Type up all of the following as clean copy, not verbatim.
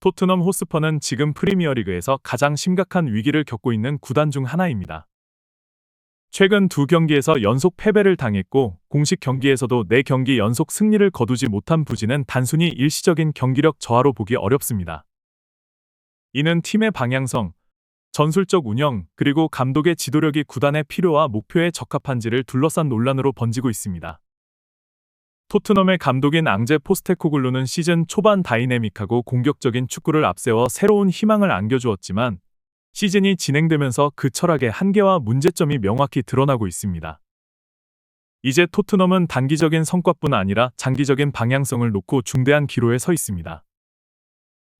토트넘 호스퍼는 지금 프리미어리그에서 가장 심각한 위기를 겪고 있는 구단 중 하나입니다. 최근 두 경기에서 연속 패배를 당했고 공식 경기에서도 4경기 연속 승리를 거두지 못한 부진은 단순히 일시적인 경기력 저하로 보기 어렵습니다. 이는 팀의 방향성, 전술적 운영, 그리고 감독의 지도력이 구단의 필요와 목표에 적합한지를 둘러싼 논란으로 번지고 있습니다. 토트넘의 감독인 앙제 포스테코글루는 시즌 초반 다이내믹하고 공격적인 축구를 앞세워 새로운 희망을 안겨주었지만 시즌이 진행되면서 그 철학의 한계와 문제점이 명확히 드러나고 있습니다. 이제 토트넘은 단기적인 성과뿐 아니라 장기적인 방향성을 놓고 중대한 기로에 서 있습니다.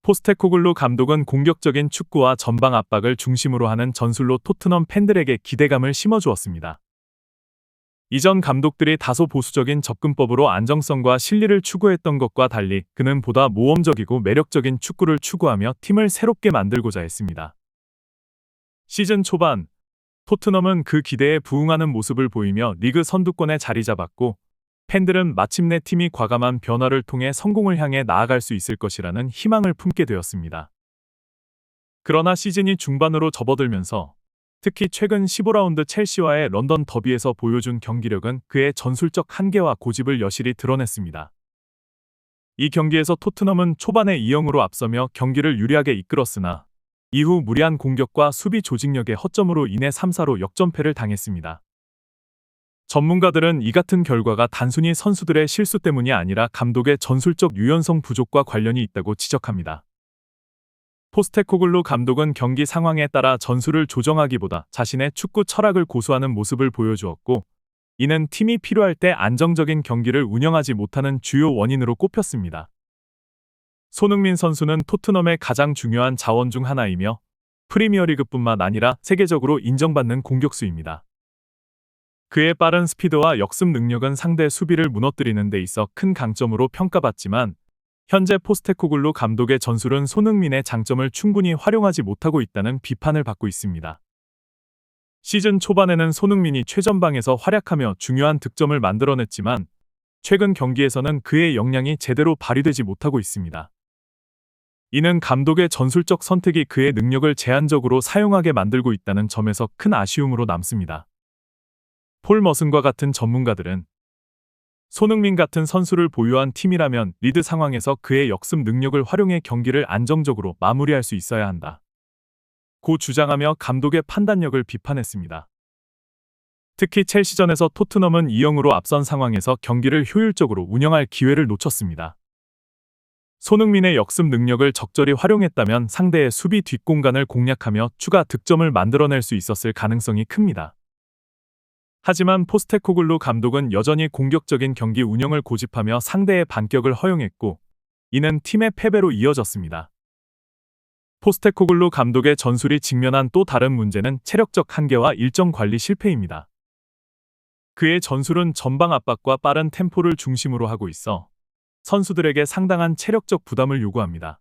포스테코글루 감독은 공격적인 축구와 전방 압박을 중심으로 하는 전술로 토트넘 팬들에게 기대감을 심어주었습니다. 이전 감독들이 다소 보수적인 접근법으로 안정성과 실리를 추구했던 것과 달리 그는 보다 모험적이고 매력적인 축구를 추구하며 팀을 새롭게 만들고자 했습니다. 시즌 초반, 토트넘은 그 기대에 부응하는 모습을 보이며 리그 선두권에 자리 잡았고 팬들은 마침내 팀이 과감한 변화를 통해 성공을 향해 나아갈 수 있을 것이라는 희망을 품게 되었습니다. 그러나 시즌이 중반으로 접어들면서 특히 최근 15라운드 첼시와의 런던 더비에서 보여준 경기력은 그의 전술적 한계와 고집을 여실히 드러냈습니다. 이 경기에서 토트넘은 초반에 2-0으로 앞서며 경기를 유리하게 이끌었으나 이후 무리한 공격과 수비 조직력의 허점으로 인해 3-4로 역전패를 당했습니다. 전문가들은 이 같은 결과가 단순히 선수들의 실수 때문이 아니라 감독의 전술적 유연성 부족과 관련이 있다고 지적합니다. 포스테코글루 감독은 경기 상황에 따라 전술을 조정하기보다 자신의 축구 철학을 고수하는 모습을 보여주었고, 이는 팀이 필요할 때 안정적인 경기를 운영하지 못하는 주요 원인으로 꼽혔습니다. 손흥민 선수는 토트넘의 가장 중요한 자원 중 하나이며 프리미어리그뿐만 아니라 세계적으로 인정받는 공격수입니다. 그의 빠른 스피드와 역습 능력은 상대 수비를 무너뜨리는 데 있어 큰 강점으로 평가받지만 현재 포스테코글루 감독의 전술은 손흥민의 장점을 충분히 활용하지 못하고 있다는 비판을 받고 있습니다. 시즌 초반에는 손흥민이 최전방에서 활약하며 중요한 득점을 만들어냈지만 최근 경기에서는 그의 역량이 제대로 발휘되지 못하고 있습니다. 이는 감독의 전술적 선택이 그의 능력을 제한적으로 사용하게 만들고 있다는 점에서 큰 아쉬움으로 남습니다. 폴 머슨과 같은 전문가들은 손흥민 같은 선수를 보유한 팀이라면 리드 상황에서 그의 역습 능력을 활용해 경기를 안정적으로 마무리할 수 있어야 한다 고 주장하며 감독의 판단력을 비판했습니다. 특히 첼시전에서 토트넘은 2-0으로 앞선 상황에서 경기를 효율적으로 운영할 기회를 놓쳤습니다. 손흥민의 역습 능력을 적절히 활용했다면 상대의 수비 뒷공간을 공략하며 추가 득점을 만들어낼 수 있었을 가능성이 큽니다. 하지만 포스테코글루 감독은 여전히 공격적인 경기 운영을 고집하며 상대의 반격을 허용했고, 이는 팀의 패배로 이어졌습니다. 포스테코글루 감독의 전술이 직면한 또 다른 문제는 체력적 한계와 일정 관리 실패입니다. 그의 전술은 전방 압박과 빠른 템포를 중심으로 하고 있어 선수들에게 상당한 체력적 부담을 요구합니다.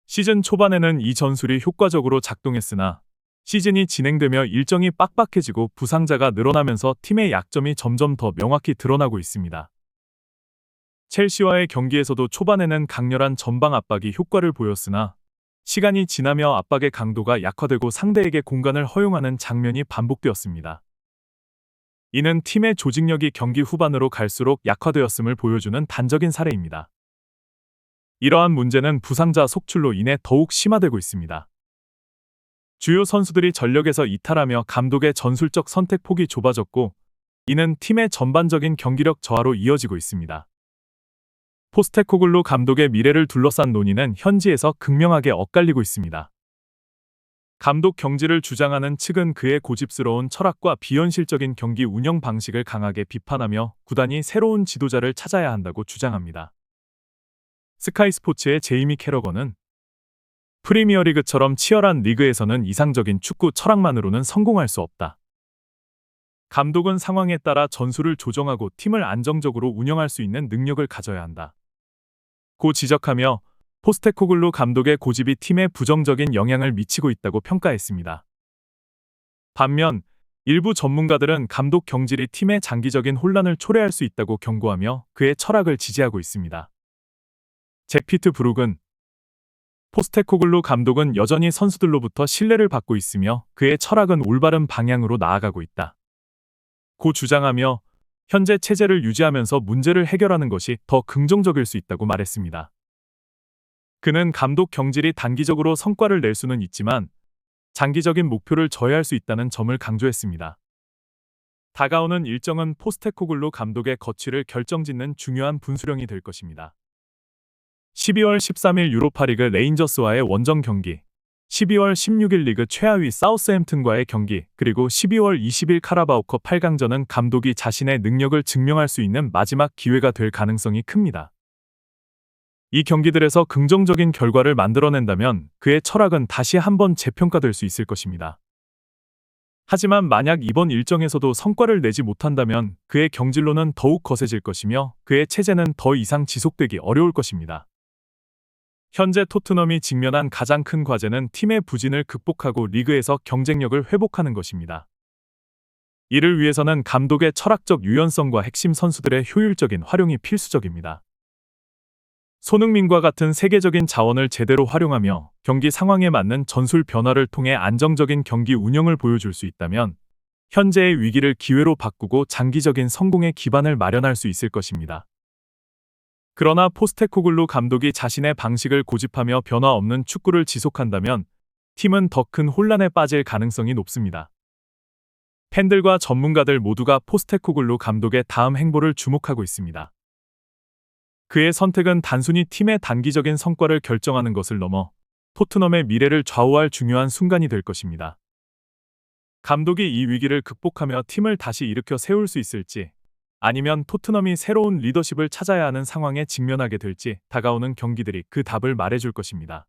시즌 초반에는 이 전술이 효과적으로 작동했으나 시즌이 진행되며 일정이 빡빡해지고 부상자가 늘어나면서 팀의 약점이 점점 더 명확히 드러나고 있습니다. 첼시와의 경기에서도 초반에는 강렬한 전방 압박이 효과를 보였으나 시간이 지나며 압박의 강도가 약화되고 상대에게 공간을 허용하는 장면이 반복되었습니다. 이는 팀의 조직력이 경기 후반으로 갈수록 약화되었음을 보여주는 단적인 사례입니다. 이러한 문제는 부상자 속출로 인해 더욱 심화되고 있습니다. 주요 선수들이 전력에서 이탈하며 감독의 전술적 선택 폭이 좁아졌고, 이는 팀의 전반적인 경기력 저하로 이어지고 있습니다. 포스테코글루 감독의 미래를 둘러싼 논의는 현지에서 극명하게 엇갈리고 있습니다. 감독 경질을 주장하는 측은 그의 고집스러운 철학과 비현실적인 경기 운영 방식을 강하게 비판하며 구단이 새로운 지도자를 찾아야 한다고 주장합니다. 스카이 스포츠의 제이미 캐러건은 프리미어리그처럼 치열한 리그에서는 이상적인 축구 철학만으로는 성공할 수 없다. 감독은 상황에 따라 전술을 조정하고 팀을 안정적으로 운영할 수 있는 능력을 가져야 한다 고 지적하며 포스테코글루 감독의 고집이 팀에 부정적인 영향을 미치고 있다고 평가했습니다. 반면 일부 전문가들은 감독 경질이 팀의 장기적인 혼란을 초래할 수 있다고 경고하며 그의 철학을 지지하고 있습니다. 잭 피트 브룩은 포스테코글루 감독은 여전히 선수들로부터 신뢰를 받고 있으며 그의 철학은 올바른 방향으로 나아가고 있다. 고 주장하며 현재 체제를 유지하면서 문제를 해결하는 것이 더 긍정적일 수 있다고 말했습니다. 그는 감독 경질이 단기적으로 성과를 낼 수는 있지만 장기적인 목표를 저해할 수 있다는 점을 강조했습니다. 다가오는 일정은 포스테코글루 감독의 거취를 결정짓는 중요한 분수령이 될 것입니다. 12월 13일 유로파리그 레인저스와의 원정 경기, 12월 16일 리그 최하위 사우스햄튼과의 경기, 그리고 12월 20일 카라바오컵 8강전은 감독이 자신의 능력을 증명할 수 있는 마지막 기회가 될 가능성이 큽니다. 이 경기들에서 긍정적인 결과를 만들어낸다면 그의 철학은 다시 한번 재평가될 수 있을 것입니다. 하지만 만약 이번 일정에서도 성과를 내지 못한다면 그의 경질로는 더욱 거세질 것이며 그의 체제는 더 이상 지속되기 어려울 것입니다. 현재 토트넘이 직면한 가장 큰 과제는 팀의 부진을 극복하고 리그에서 경쟁력을 회복하는 것입니다. 이를 위해서는 감독의 철학적 유연성과 핵심 선수들의 효율적인 활용이 필수적입니다. 손흥민과 같은 세계적인 자원을 제대로 활용하며 경기 상황에 맞는 전술 변화를 통해 안정적인 경기 운영을 보여줄 수 있다면 현재의 위기를 기회로 바꾸고 장기적인 성공의 기반을 마련할 수 있을 것입니다. 그러나 포스테코글루 감독이 자신의 방식을 고집하며 변화 없는 축구를 지속한다면 팀은 더 큰 혼란에 빠질 가능성이 높습니다. 팬들과 전문가들 모두가 포스테코글루 감독의 다음 행보를 주목하고 있습니다. 그의 선택은 단순히 팀의 단기적인 성과를 결정하는 것을 넘어 토트넘의 미래를 좌우할 중요한 순간이 될 것입니다. 감독이 이 위기를 극복하며 팀을 다시 일으켜 세울 수 있을지, 아니면 토트넘이 새로운 리더십을 찾아야 하는 상황에 직면하게 될지 다가오는 경기들이 그 답을 말해줄 것입니다.